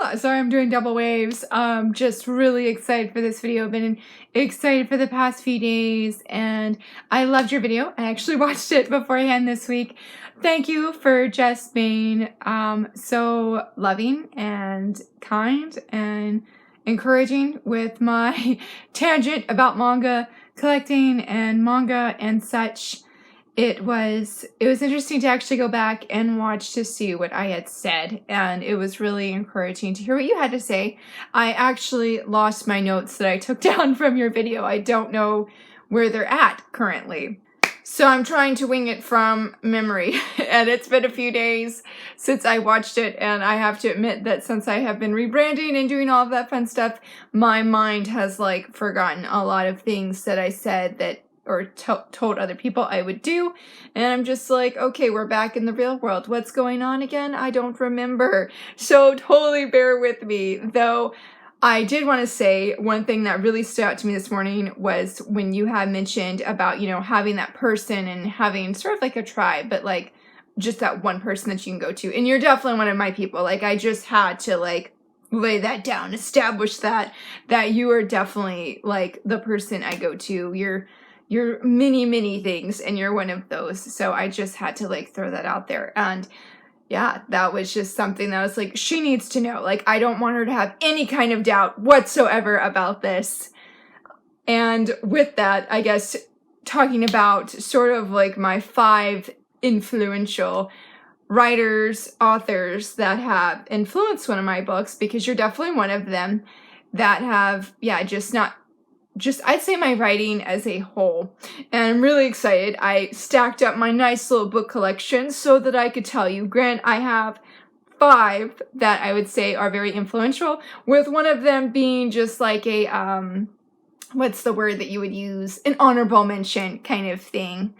Yeah, sorry I'm doing double waves. Just really excited for this video. Been excited for the past few days, and I loved your video. I actually watched it beforehand this week. Thank you for just being so loving and kind and encouraging with my tangent about manga collecting and manga and such. It was interesting to actually go back and watch to see what I had said, and it was really encouraging to hear what you had to say. I actually lost my notes that I took down from your video. I don't know where they're at currently. So I'm trying to wing it from memory, and it's been a few days since I watched it, and I have to admit that since I have been rebranding and doing all of that fun stuff, my mind has like forgotten a lot of things that I said that or told other people I would do, and I'm just like, okay, we're back in the real world. What's going on again? I don't remember. So totally bear with me. Though I did want to say one thing that really stood out to me this morning was when you had mentioned about, you know, having that person and having sort of like a tribe, but like just that one person that you can go to. And you're definitely one of my people. Like I just had to like lay that down, establish that you are definitely like the person I go to. You're many things, and you're one of those. So I just had to like throw that out there. And yeah, that was just something that was like, she needs to know. Like, I don't want her to have any kind of doubt whatsoever about this. And with that, I guess talking about sort of like my 5 influential writers, authors that have influenced one of my books, because you're definitely one of them that have, yeah, I'd say my writing as a whole. And I'm really excited. I stacked up my nice little book collection so that I could tell you. Grant, I have 5 that I would say are very influential, with one of them being just like a, what's the word that you would use? An honorable mention kind of thing.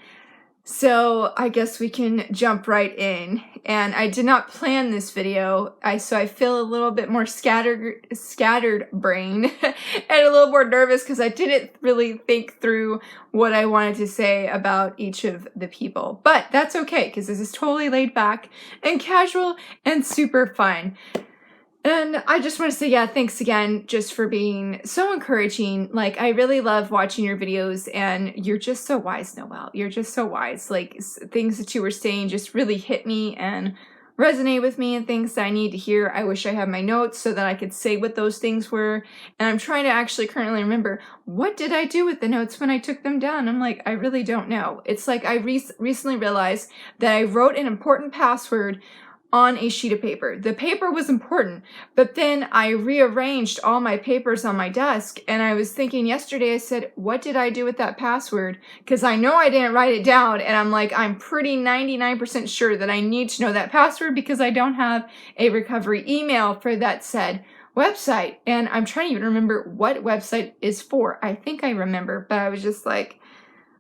So I guess we can jump right in. And I did not plan this video, so I feel a little bit more scattered brain and a little more nervous because I didn't really think through what I wanted to say about each of the people. But that's okay, because this is totally laid back and casual and super fun. And I just want to say, yeah, thanks again just for being so encouraging. Like, I really love watching your videos, and you're just so wise, Noelle. You're just so wise. Like, things that you were saying just really hit me and resonate with me, and things that I need to hear. I wish I had my notes so that I could say what those things were. And I'm trying to actually currently remember, what did I do with the notes when I took them down? I'm like, I really don't know. It's like I recently realized that I wrote an important password on a sheet of paper. The paper was important, but then I rearranged all my papers on my desk, and I was thinking yesterday, I said, what did I do with that password? Because I know I didn't write it down, and I'm like, I'm pretty 99% sure that I need to know that password because I don't have a recovery email for that said website. And I'm trying to even remember what website is for. I think I remember, but I was just like,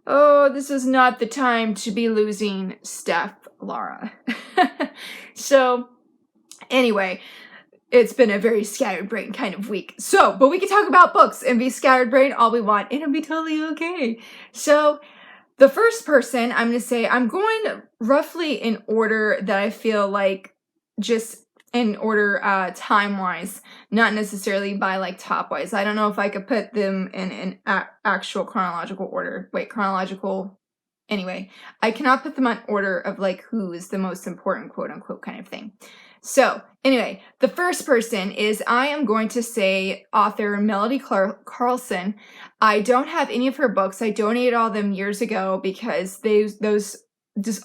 oh, this is not the time to be losing stuff, Laura. So anyway, it's been a very scattered brain kind of week. So, but we can talk about books and be scattered brain all we want, and it'll be totally okay. So the first person I'm going to say, I'm going roughly in order that I feel like, just in order time-wise, not necessarily by like top-wise. I don't know if I could put them in an actual chronological order. Anyway, I cannot put them on order of like who is the most important, quote unquote, kind of thing. So anyway, the first person is, I am going to say author Melody Carlson. I don't have any of her books. I donated all of them years ago because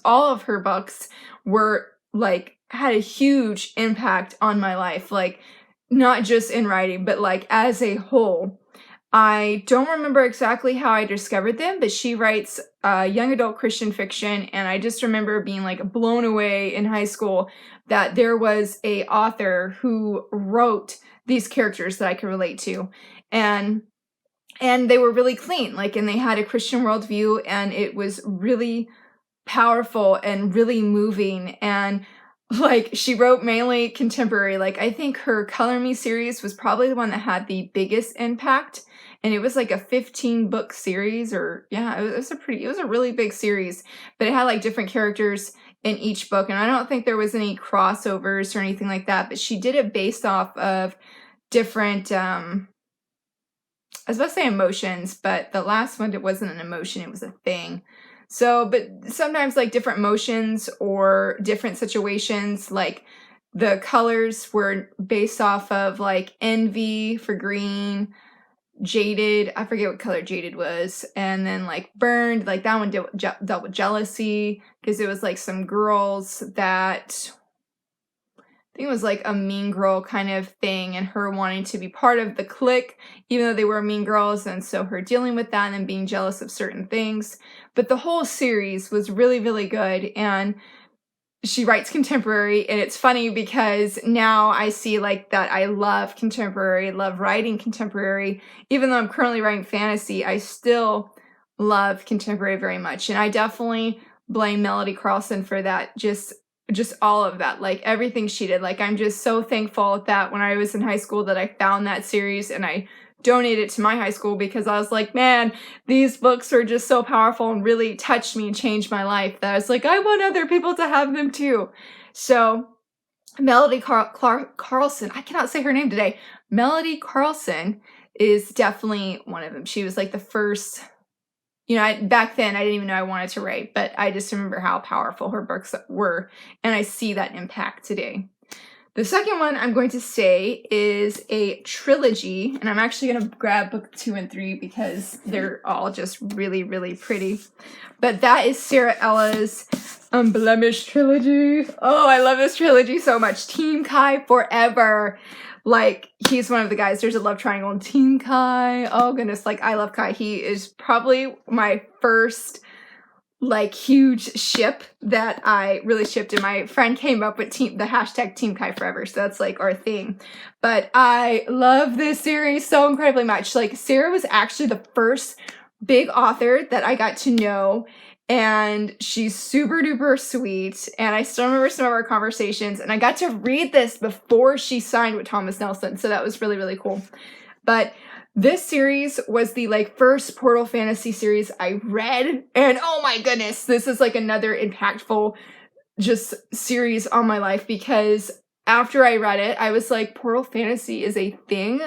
all of her books were like, had a huge impact on my life. Like, not just in writing, but like as a whole. I don't remember exactly how I discovered them, but she writes young adult Christian fiction, and I just remember being like blown away in high school that there was a author who wrote these characters that I could relate to, and they were really clean, like, and they had a Christian worldview, and it was really powerful and really moving. And like, she wrote mainly contemporary. Like, I think her Color Me series was probably the one that had the biggest impact. And it was like a 15-book series, or yeah, it was a really big series, but it had like different characters in each book, and I don't think there was any crossovers or anything like that, but she did it based off of different, I was about to say emotions, but the last one, it wasn't an emotion, it was a thing. So, but sometimes like different emotions or different situations, like the colors were based off of like envy for green, jaded, I forget what color jaded was, and then like burned, like that one dealt with jealousy, because it was like some girls that, I think it was like a mean girl kind of thing, and her wanting to be part of the clique, even though they were mean girls, and so her dealing with that and then being jealous of certain things. But the whole series was really, really good, and she writes contemporary, and it's funny because now I see like that I love contemporary, love writing contemporary. Even though I'm currently writing fantasy, I still love contemporary very much, and I definitely blame Melody Carlson for that. Just all of that, like everything she did. Like I'm just so thankful that when I was in high school that I found that series and I donated it to my high school, because I was like, man, these books were just so powerful and really touched me and changed my life that I was like, I want other people to have them too. So Melody Carlson, I cannot say her name today. Melody Carlson is definitely one of them. She was like the first, you know, back then I didn't even know I wanted to write, but I just remember how powerful her books were, and I see that impact today. The second one I'm going to say is a trilogy, and I'm actually going to grab book 2 and 3 because they're all just really, really pretty. But that is Sarah Ella's Unblemished trilogy. Oh, I love this trilogy so much. Team Kai forever. Like, he's one of the guys. There's a love triangle in Team Kai. Oh, goodness. Like, I love Kai. He is probably my first like huge ship that I really shipped, and my friend came up with the hashtag Team Kai Forever, so that's like our thing. But I love this series so incredibly much. Like, Sarah was actually the first big author that I got to know, and she's super duper sweet, and I still remember some of our conversations, and I got to read this before she signed with Thomas Nelson, so that was really, really cool. But this series was the like first Portal Fantasy series I read, and oh my goodness, this is like another impactful just series on my life, because after I read it, I was like, Portal Fantasy is a thing,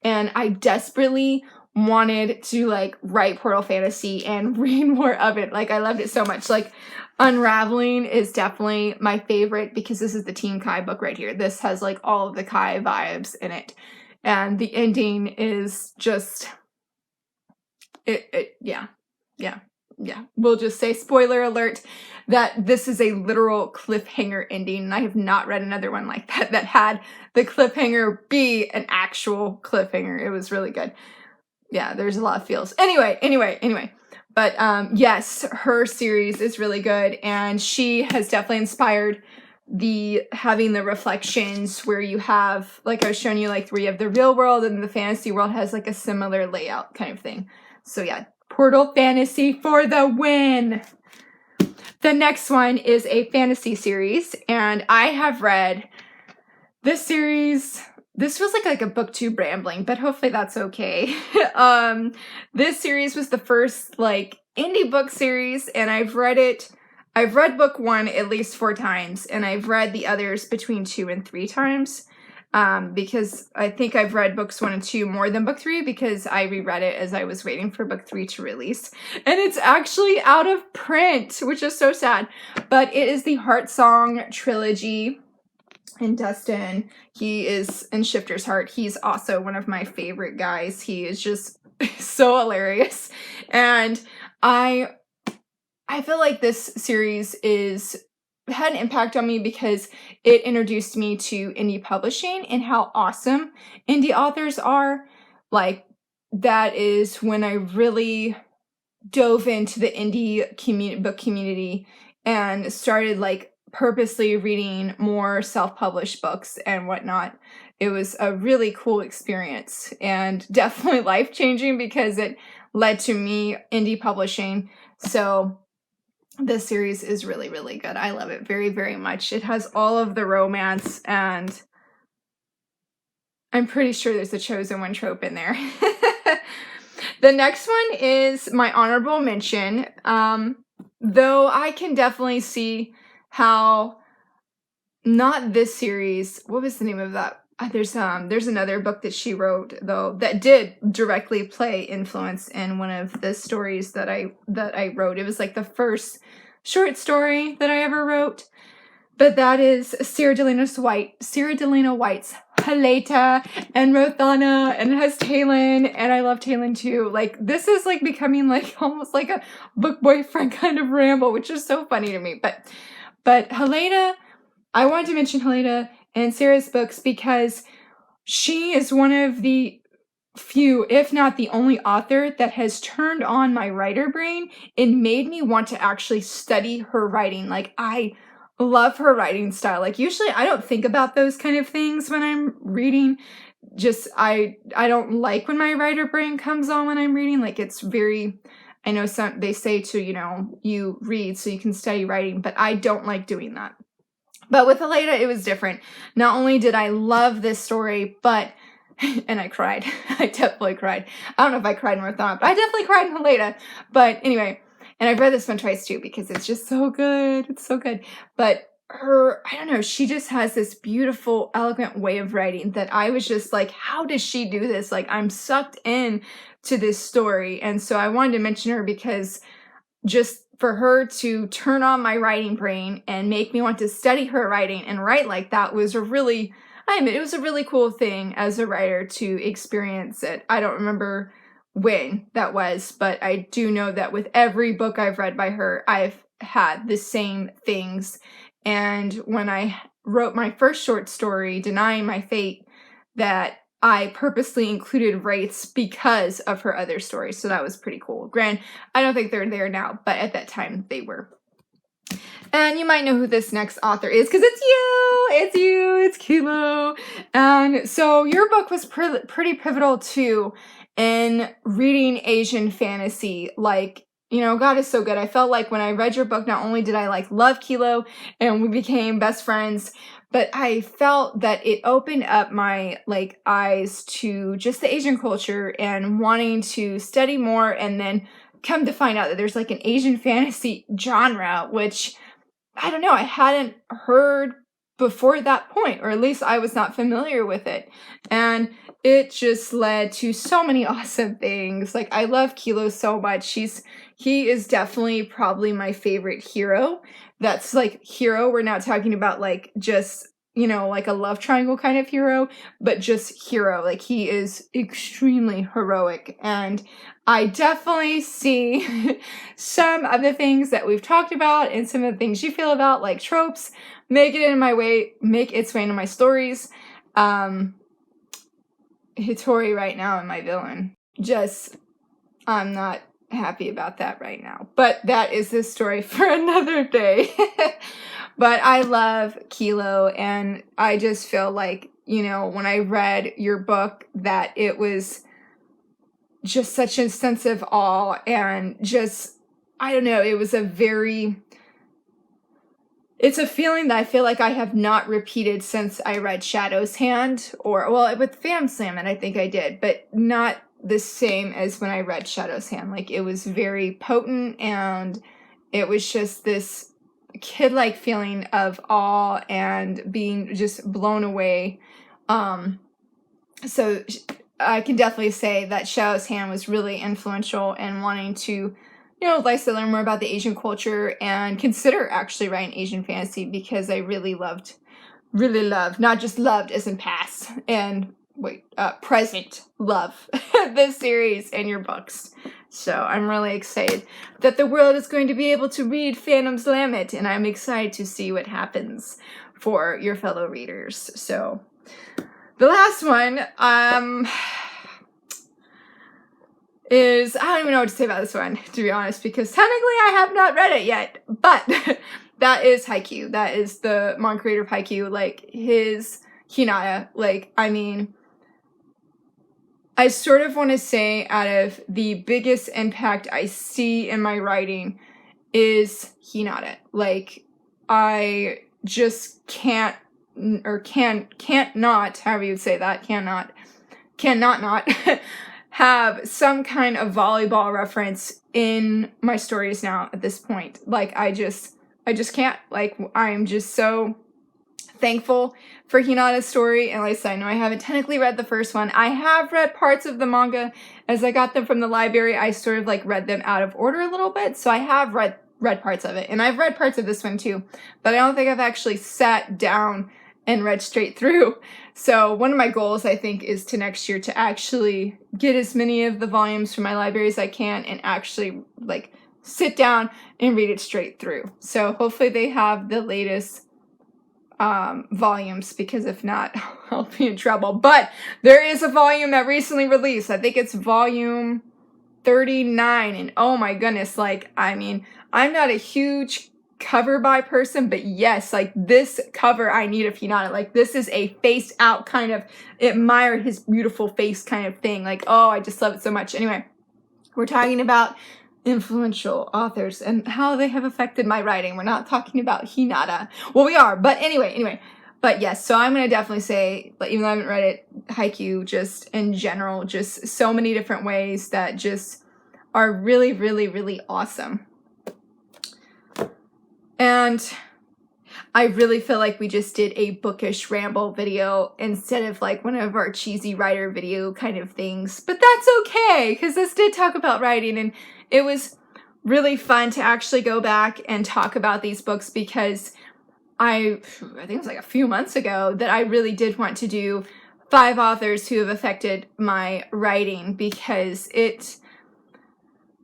and I desperately wanted to like write Portal Fantasy and read more of it. Like, I loved it so much. Like, Unraveling is definitely my favorite because this is the Team Kai book right here. This has like all of the Kai vibes in it. And the ending is just, yeah. We'll just say, spoiler alert, that this is a literal cliffhanger ending. And I have not read another one like that had the cliffhanger be an actual cliffhanger. It was really good. Yeah, there's a lot of feels. Anyway. But yes, her series is really good. And she has definitely inspired having the reflections where you have, like I was showing you, like where you have the real world and the fantasy world has like a similar layout kind of thing. So yeah, Portal Fantasy for the win. The next one is a fantasy series, and I have read this series. This feels like a booktube rambling, but hopefully that's okay. This series was the first like indie book series, and I've read book 1 at least 4 times, and I've read the others between 2 and 3 times, because I think I've read books 1 and 2 more than book 3, because I reread it as I was waiting for book 3 to release. And it's actually out of print, which is so sad. But it is the Heart Song trilogy. And Dustin, he is in Shifter's Heart. He's also one of my favorite guys. He is just so hilarious. And I feel like this series had an impact on me because it introduced me to indie publishing and how awesome indie authors are. Like, that is when I really dove into the indie book community and started like purposely reading more self-published books and whatnot. It was a really cool experience and definitely life-changing because it led to me indie publishing. So this series is really, really good. I love it very, very much. It has all of the romance, and I'm pretty sure there's a chosen one trope in there. The next one is my honorable mention. Though I can definitely see how not this series, what was the name of that? There's another book that she wrote though that did directly play influence in one of the stories that I wrote. It was like the first short story that I ever wrote. But that is Sarah Delina White's Haleta and Rothana, and it has Talon, and I love Talon too. Like, this is like becoming like almost like a book boyfriend kind of ramble, which is so funny to me. But Haleta, I wanted to mention Haleta and Sarah's books because she is one of the few, if not the only author that has turned on my writer brain and made me want to actually study her writing. Like, I love her writing style. Like, usually I don't think about those kind of things when I'm reading. Just, I don't like when my writer brain comes on when I'm reading. Like, it's very, I know they say to, you read so you can study writing, but I don't like doing that. But with Haleta, it was different. Not only did I love this story, but, and I cried. I definitely cried. I don't know if I cried in Rothana, but I definitely cried in Haleta. But anyway, and I've read this one twice too because it's just so good. It's so good. But I don't know, she just has this beautiful, elegant way of writing that I was just like, how does she do this? Like, I'm sucked in to this story. And so I wanted to mention her because just for her to turn on my writing brain and make me want to study her writing and write like that was it was a really cool thing as a writer to experience it. I don't remember when that was, but I do know that with every book I've read by her, I've had the same things. And when I wrote my first short story, Denying My Fate, that I purposely included wraiths because of her other stories. So that was pretty cool. Granted, I don't think they're there now, but at that time they were. And you might know who this next author is because it's Kilo. And so your book was pretty pivotal too in reading Asian fantasy. Like, God is so good. I felt like when I read your book, not only did I like love Kilo and we became best friends, but I felt that it opened up my like eyes to just the Asian culture and wanting to study more, and then come to find out that there's like an Asian fantasy genre, which I don't know, I hadn't heard before that point, or at least I was not familiar with it. And it just led to so many awesome things. Like, I love Kilo so much. He is definitely probably my favorite hero. That's like hero. We're not talking about like just, like a love triangle kind of hero, but just hero. Like, he is extremely heroic. And I definitely see some of the things that we've talked about and some of the things you feel about, like tropes, make its way into my stories. Hitori right now in my villain. I'm not happy about that right now. But that is the story for another day. But I love Kilo, and I just feel like, when I read your book, that it was just such a sense of awe, and just, I don't know, it was it's a feeling that I feel like I have not repeated since I read Shadow's Hand, with Fam Slam, and I think I did, but not the same as when I read Shadow's Hand. Like, it was very potent, and it was just this kid-like feeling of awe and being just blown away. So I can definitely say that Shadow's Hand was really influential in wanting to, like I said, learn more about the Asian culture and consider actually writing Asian fantasy, because I really loved, not just loved as in past and present love this series and your books. So I'm really excited that the world is going to be able to read Phantom's Lament, and I'm excited to see what happens for your fellow readers. So the last one is, I don't even know what to say about this one, to be honest, because technically I have not read it yet, but that is Haikyuu. That is the manga creator of Haikyuu, like his Hinata. Like, I mean, I sort of want to say out of the biggest impact I see in my writing is Hinata. Like, I just can't not, however you would say that, cannot not have some kind of volleyball reference in my stories now at this point. Like, I just can't. Like, I'm just so thankful for Hinata's story. And like I said, I know I haven't technically read the first one. I have read parts of the manga as I got them from the library. I sort of like read them out of order a little bit. So I have read parts of it. And I've read parts of this one too. But I don't think I've actually sat down and read straight through. So one of my goals, I think, is to next year to actually get as many of the volumes from my library as I can and actually like sit down and read it straight through. So hopefully they have the latest volumes, because if not, I'll be in trouble. But there is a volume that recently released. I think it's volume 39, and oh my goodness, like, I mean, I'm not a huge cover by person, but yes, like this cover I need of Hinata. Like, this is a face out kind of admire his beautiful face kind of thing. Like, oh, I just love it so much. Anyway, we're talking about influential authors and how they have affected my writing. We're not talking about Hinata. Well, we are, but anyway. But yes, so I'm going to definitely say, like, even though I haven't read it, Haikyuu, just in general, just so many different ways that just are really, really, really awesome. And I really feel like we just did a bookish ramble video instead of like one of our cheesy writer video kind of things. But that's okay, because this did talk about writing, and it was really fun to actually go back and talk about these books, because I think it was like a few months ago that I really did want to do 5 authors who have affected my writing, because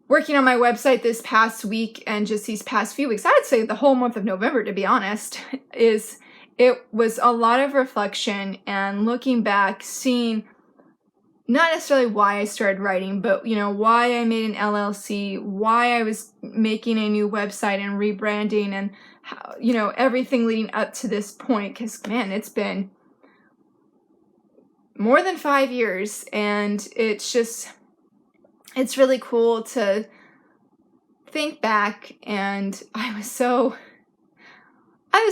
working on my website this past week and just these past few weeks, I'd say the whole month of November, to be honest, it was a lot of reflection and looking back, seeing not necessarily why I started writing, but, you know, why I made an LLC, why I was making a new website and rebranding, and how, you know, everything leading up to this point, because, man, it's been more than 5 years, and it's really cool to think back. And I was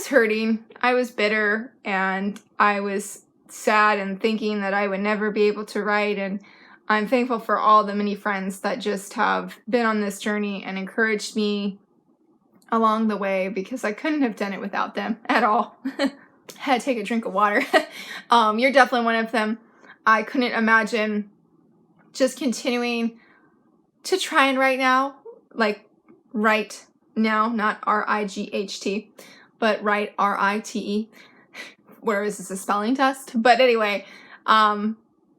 hurting, I was bitter, and I was sad and thinking that I would never be able to write. And I'm thankful for all the many friends that just have been on this journey and encouraged me along the way, because I couldn't have done it without them at all. Had to take a drink of water. You're definitely one of them. I couldn't imagine just continuing to try and write now, like write now, not R-I-G-H-T, but write R-I-T-E. Whereas it's a spelling test. But anyway,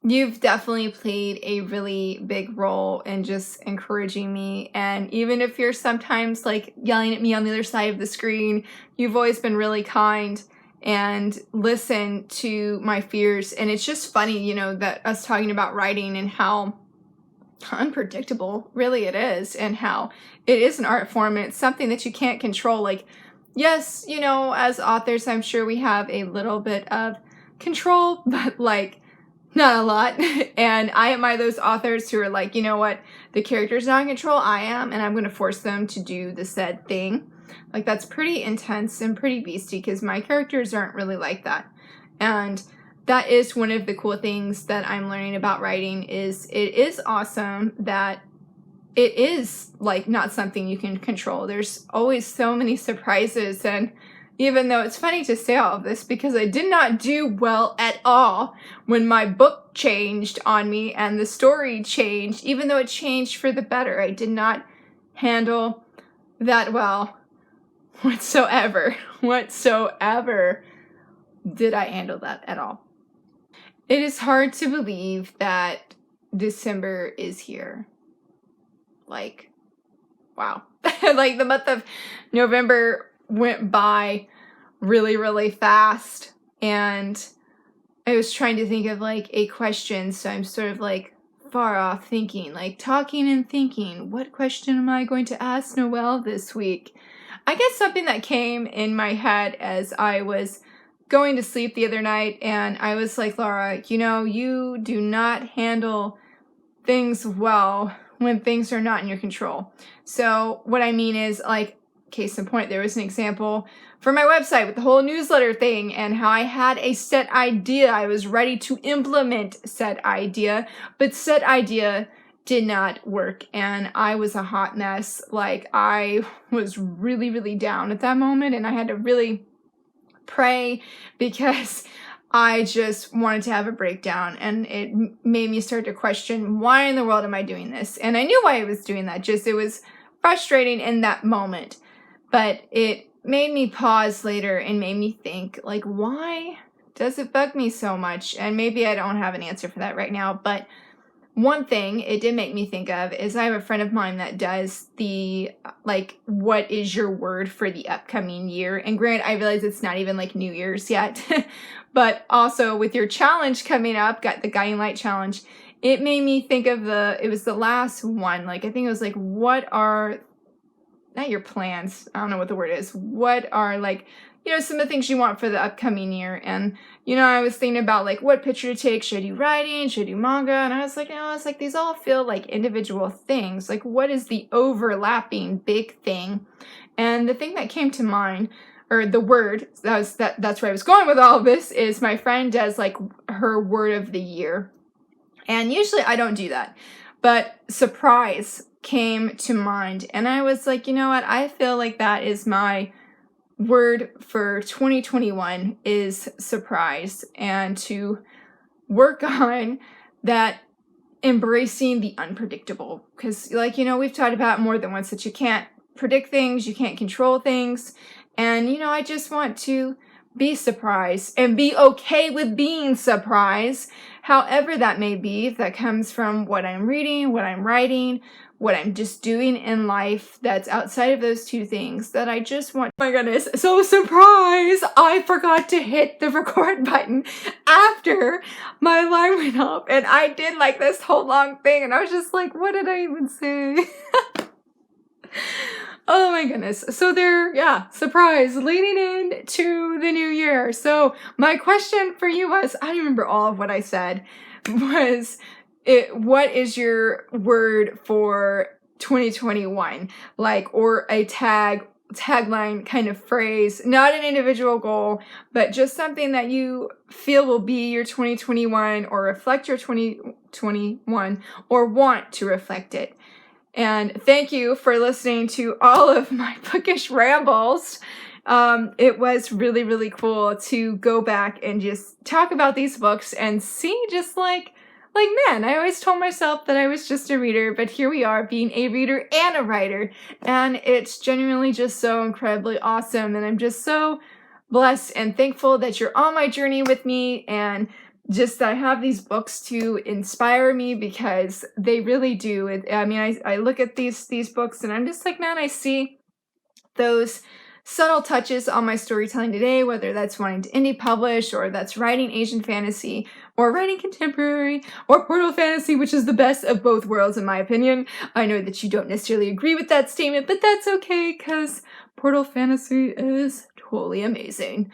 you've definitely played a really big role in just encouraging me. And even if you're sometimes like yelling at me on the other side of the screen, you've always been really kind and listen to my fears. And it's just funny, you know, that us talking about writing and how unpredictable really it is, and how it is an art form and it's something that you can't control. Like, yes, you know, as authors, I'm sure we have a little bit of control, but like not a lot. And I admire those authors who are like, you know what, the character's not in control, I am, and I'm going to force them to do the said thing. Like, that's pretty intense and pretty beastie, because my characters aren't really like that. And that is one of the cool things that I'm learning about writing, is it is awesome that it is like not something you can control. There's always so many surprises. And even though it's funny to say all of this, because I did not do well at all when my book changed on me and the story changed, even though it changed for the better, I did not handle that well whatsoever did I handle that at all. It is hard to believe that December is here. Like, wow. Like, the month of November went by really, really fast. And I was trying to think of like a question. So I'm sort of like far off thinking, like talking and thinking, what question am I going to ask Noelle this week? I guess something that came in my head as I was going to sleep the other night, and I was like, Laura, you know, you do not handle things well when things are not in your control. So what I mean is, like, case in point, there was an example for my website with the whole newsletter thing and how I had a set idea. I was ready to implement said idea, but said idea did not work, and I was a hot mess. Like, I was really, really down at that moment, and I had to really pray because I just wanted to have a breakdown, and it made me start to question, why in the world am I doing this? And I knew why I was doing that, just it was frustrating in that moment, but it made me pause later and made me think, like, why does it bug me so much? And maybe I don't have an answer for that right now, but one thing it did make me think of is I have a friend of mine that does the, like, what is your word for the upcoming year? And granted, I realize it's not even like New Year's yet, but also with your challenge coming up, got the Guiding Light Challenge, it made me think of it was the last one. Like, I think it was like, what are, not your plans, I don't know what the word is, what are, like, you know, some of the things you want for the upcoming year. And, you know, I was thinking about, like, what picture to take. Should I do writing? Should I do manga? And I was like, you know, it's like, these all feel like individual things. Like, what is the overlapping big thing? And the thing that came to mind, or the word, that's where I was going with all of this, is my friend does, like, her word of the year. And usually I don't do that. But surprise came to mind. And I was like, you know what? I feel like that is my word for 2021 is surprise, and to work on that, embracing the unpredictable. Because, like, you know, we've talked about more than once that you can't predict things, you can't control things. And, you know, I just want to be surprised and be okay with being surprised, however that may be, if that comes from what I'm reading, what I'm writing, what I'm just doing in life that's outside of those two things, that I just want. Oh my goodness, so surprise! I forgot to hit the record button after my alarm went off, and I did like this whole long thing, and I was just like, what did I even say? Oh my goodness. So there, yeah, surprise, leading into the new year. So my question for you was, I don't remember all of what I said, was what is your word for 2021? Like, or a tagline kind of phrase, not an individual goal, but just something that you feel will be your 2021 or reflect your 2021 or want to reflect it. And thank you for listening to all of my bookish rambles. It was really, really cool to go back and just talk about these books and see, just like, man, I always told myself that I was just a reader, but here we are being a reader and a writer. And it's genuinely just so incredibly awesome. And I'm just so blessed and thankful that you're on my journey with me, and just that I have these books to inspire me, because they really do. I mean, I look at these books and I'm just like, man, I see those subtle touches on my storytelling today, whether that's wanting to indie publish, or that's writing Asian fantasy, or writing contemporary, or portal fantasy, which is the best of both worlds in my opinion. I know that you don't necessarily agree with that statement, but that's okay, because portal fantasy is totally amazing.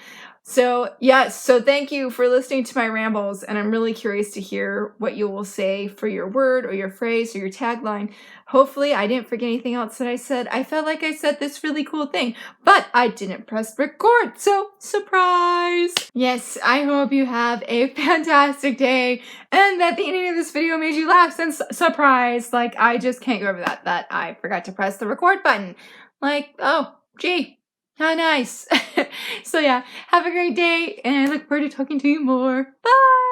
So yes, so thank you for listening to my rambles, and I'm really curious to hear what you will say for your word or your phrase or your tagline. Hopefully I didn't forget anything else that I said. I felt like I said this really cool thing, but I didn't press record, so surprise! Yes, I hope you have a fantastic day, and that the ending of this video made you laugh, and surprise, like, I just can't go over that I forgot to press the record button. Like, oh, gee. How nice. So yeah, have a great day, and I look forward to talking to you more. Bye!